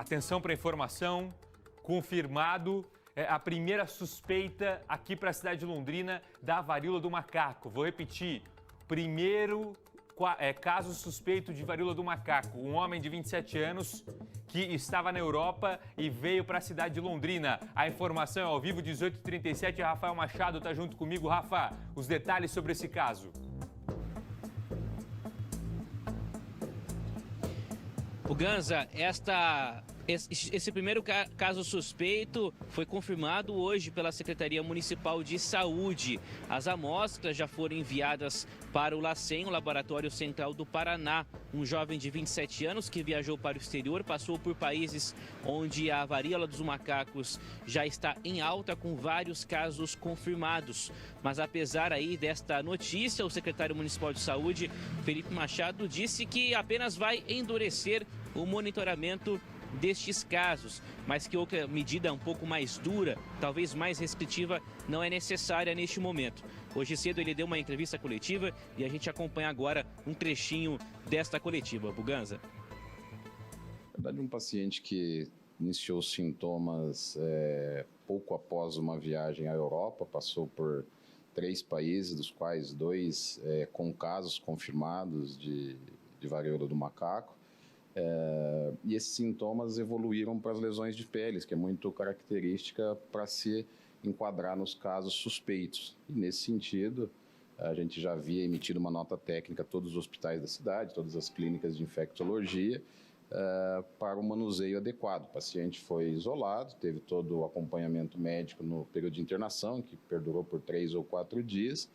atenção para a informação, confirmado a primeira suspeita aqui para a cidade de Londrina da varíola do macaco. Vou repetir, primeiro caso suspeito de varíola do macaco. Um homem de 27 anos que estava na Europa e veio para a cidade de Londrina. A informação é ao vivo, 18h37. Rafael Machado está junto comigo. Rafa, os detalhes sobre esse caso. O Ganza, esse primeiro caso suspeito foi confirmado hoje pela Secretaria Municipal de Saúde. As amostras já foram enviadas para o LACEN, o Laboratório Central do Paraná. Um jovem de 27 anos que viajou para o exterior, passou por países onde a varíola dos macacos já está em alta, com vários casos confirmados. Mas apesar aí desta notícia, o secretário municipal de saúde, Felipe Machado, disse que apenas vai endurecer o monitoramento destes casos, mas que outra medida um pouco mais dura, talvez mais restritiva, não é necessária neste momento. Hoje cedo ele deu uma entrevista coletiva e a gente acompanha agora um trechinho desta coletiva. Buganza. Na verdade, um paciente que iniciou sintomas pouco após uma viagem à Europa, passou por 3 países, dos quais 2 com casos confirmados de varíola do macaco. E esses sintomas evoluíram para as lesões de peles, que é muito característica para se enquadrar nos casos suspeitos. E nesse sentido, a gente já havia emitido uma nota técnica a todos os hospitais da cidade, todas as clínicas de infectologia, para o manuseio adequado. O paciente foi isolado, teve todo o acompanhamento médico no período de internação, que perdurou por 3 ou 4 dias.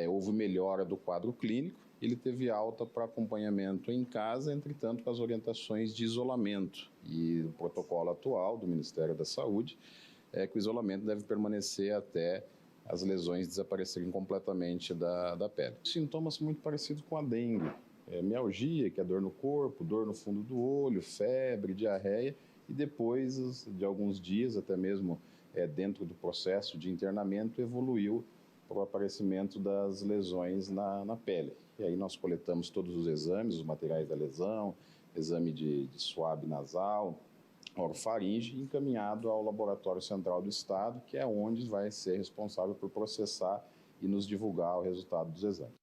Houve melhora do quadro clínico. Ele teve alta para acompanhamento em casa, entretanto, com as orientações de isolamento. E o protocolo atual do Ministério da Saúde é que o isolamento deve permanecer até as lesões desaparecerem completamente da pele. Sintomas muito parecidos com a dengue. Mialgia, que é dor no corpo, dor no fundo do olho, febre, diarreia, e depois de alguns dias, até mesmo dentro do processo de internamento, evoluiu para o aparecimento das lesões na pele. E aí nós coletamos todos os exames, os materiais da lesão, exame de suave nasal, orofaringe, encaminhado ao Laboratório Central do Estado, que é onde vai ser responsável por processar e nos divulgar o resultado dos exames.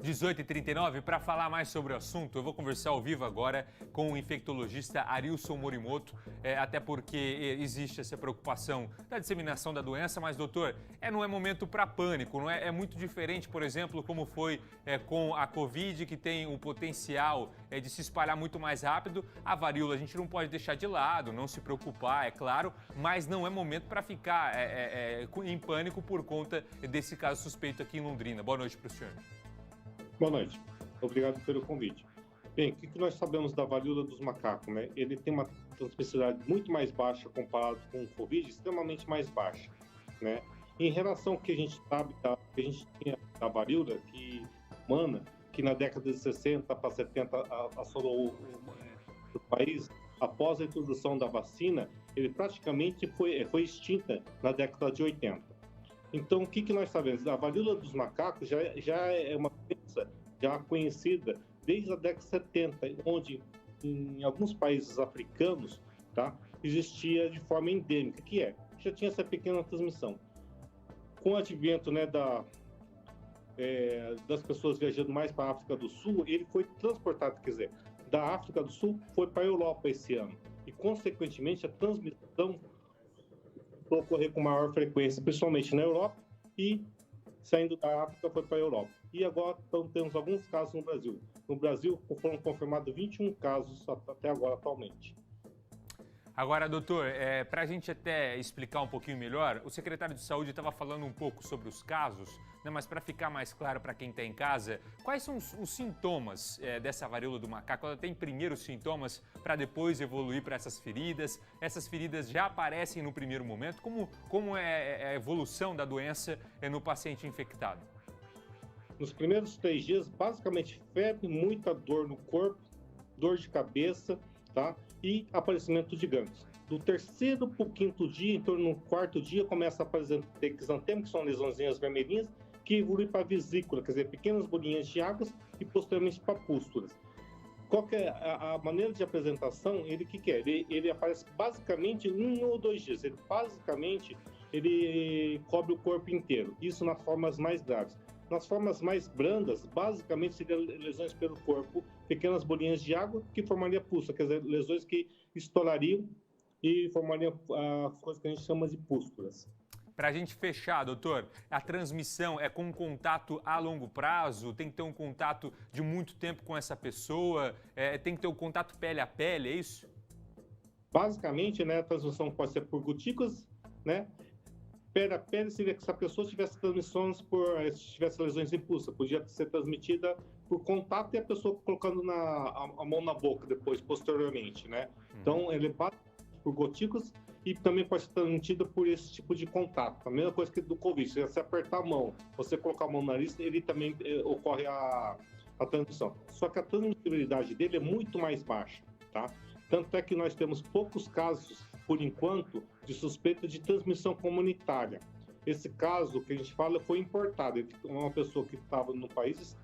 18h39, para falar mais sobre o assunto, eu vou conversar ao vivo agora com o infectologista Arilson Morimoto, até porque existe essa preocupação da disseminação da doença, mas, doutor, não é momento para pânico, não é? É muito diferente, por exemplo, como foi com a Covid, que tem o potencial de se espalhar muito mais rápido. A varíola a gente não pode deixar de lado, não se preocupar, é claro, mas não é momento para ficar em pânico por conta desse caso suspeito aqui em Londrina. Boa noite para o senhor. Boa noite. Obrigado pelo convite. Bem, o que nós sabemos da varíola dos macacos, né? Ele tem uma transmissibilidade muito mais baixa comparado com o Covid, extremamente mais baixa, né? Em relação ao que a gente sabe, que a gente tinha da varíola humana, que na década de 60 para 70 assolou o país, após a introdução da vacina, ele praticamente foi extinta na década de 80. Então, o que nós sabemos? A varíola dos macacos já é uma doença já conhecida desde a década de 70, onde em alguns países africanos, existia de forma endêmica, já tinha essa pequena transmissão. Com o advento, né, das pessoas viajando mais para a África do Sul, ele foi transportado, da África do Sul foi para a Europa esse ano. E, consequentemente, a transmissão ocorrer com maior frequência, principalmente na Europa, e saindo da África foi para a Europa. E agora temos alguns casos no Brasil. No Brasil foram confirmados 21 casos até agora, atualmente. Agora, doutor, para a gente até explicar um pouquinho melhor, o secretário de Saúde estava falando um pouco sobre os casos, né, mas para ficar mais claro para quem está em casa, quais são os sintomas dessa varíola do macaco? Ela tem primeiro os sintomas para depois evoluir para essas feridas? Essas feridas já aparecem no primeiro momento? Como é a evolução da doença no paciente infectado? Nos primeiros 3 dias, basicamente febre, muita dor no corpo, dor de cabeça, e aparecimento de gânglios. Do 3º para o 5º dia, em torno do 4º dia, começa a aparecer exantema, que são lesãozinhas vermelhinhas, que evolui para vesícula, pequenas bolinhas de água e posteriormente para pústulas. Qual que é a maneira de apresentação? Ele que quer? Ele aparece basicamente em 1 ou 2 dias. Ele cobre o corpo inteiro. Isso nas formas mais graves. Nas formas mais brandas, basicamente seriam lesões pelo corpo, pequenas bolinhas de água que formariam pústula, quer dizer, lesões que estourariam e formariam a coisa que a gente chama de pústulas. Para a gente fechar, doutor, a transmissão é com contato a longo prazo? Tem que ter um contato de muito tempo com essa pessoa? Tem que ter um contato pele a pele, é isso? Basicamente, né, a transmissão pode ser por gotículas, né? Pele a pele seria que se a pessoa tivesse transmissões se tivesse lesões em pústula, podia ser transmitida por contato e a pessoa colocando a mão na boca depois, posteriormente, né? Então, ele passa por gotículas e também pode ser transmitida por esse tipo de contato. A mesma coisa que do Covid, se você apertar a mão, você colocar a mão no nariz, ele também ocorre a transmissão. Só que a transmissibilidade dele é muito mais baixa, tá? Tanto é que nós temos poucos casos, por enquanto, de suspeita de transmissão comunitária. Esse caso que a gente fala foi importado, uma pessoa que estava no país,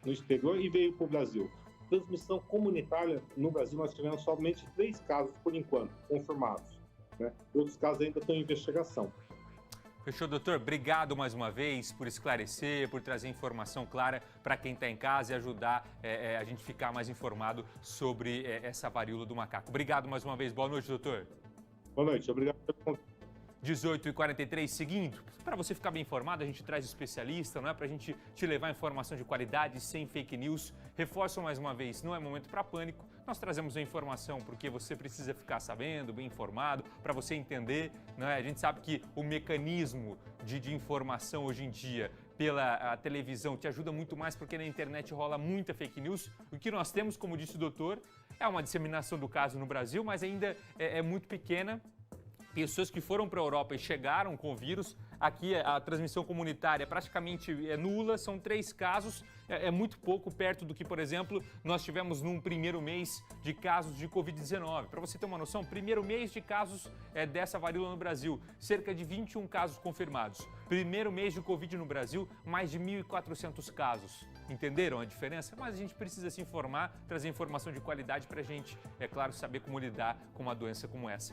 no exterior, e veio para o Brasil. Transmissão comunitária, no Brasil, nós tivemos somente 3 casos, por enquanto, confirmados, né? Outros casos ainda estão em investigação. Fechou, doutor? Obrigado mais uma vez por esclarecer, por trazer informação clara para quem está em casa e ajudar a gente ficar mais informado sobre essa varíola do macaco. Obrigado mais uma vez. Boa noite, doutor. Boa noite. Obrigado pelo convite. 18h43, seguindo, para você ficar bem informado, a gente traz especialista, não é? Para a gente te levar informação de qualidade, sem fake news. Reforço mais uma vez, não é momento para pânico, nós trazemos a informação porque você precisa ficar sabendo, bem informado, para você entender, não é? A gente sabe que o mecanismo de informação hoje em dia pela televisão te ajuda muito mais porque na internet rola muita fake news. O que nós temos, como disse o doutor, é uma disseminação do caso no Brasil, mas ainda é muito pequena. Pessoas que foram para a Europa e chegaram com o vírus, aqui a transmissão comunitária praticamente é nula, são 3 casos, é muito pouco perto do que, por exemplo, nós tivemos num primeiro mês de casos de Covid-19. Para você ter uma noção, primeiro mês de casos dessa varíola no Brasil, cerca de 21 casos confirmados. Primeiro mês de Covid no Brasil, mais de 1.400 casos. Entenderam a diferença? Mas a gente precisa se informar, trazer informação de qualidade para a gente, é claro, saber como lidar com uma doença como essa.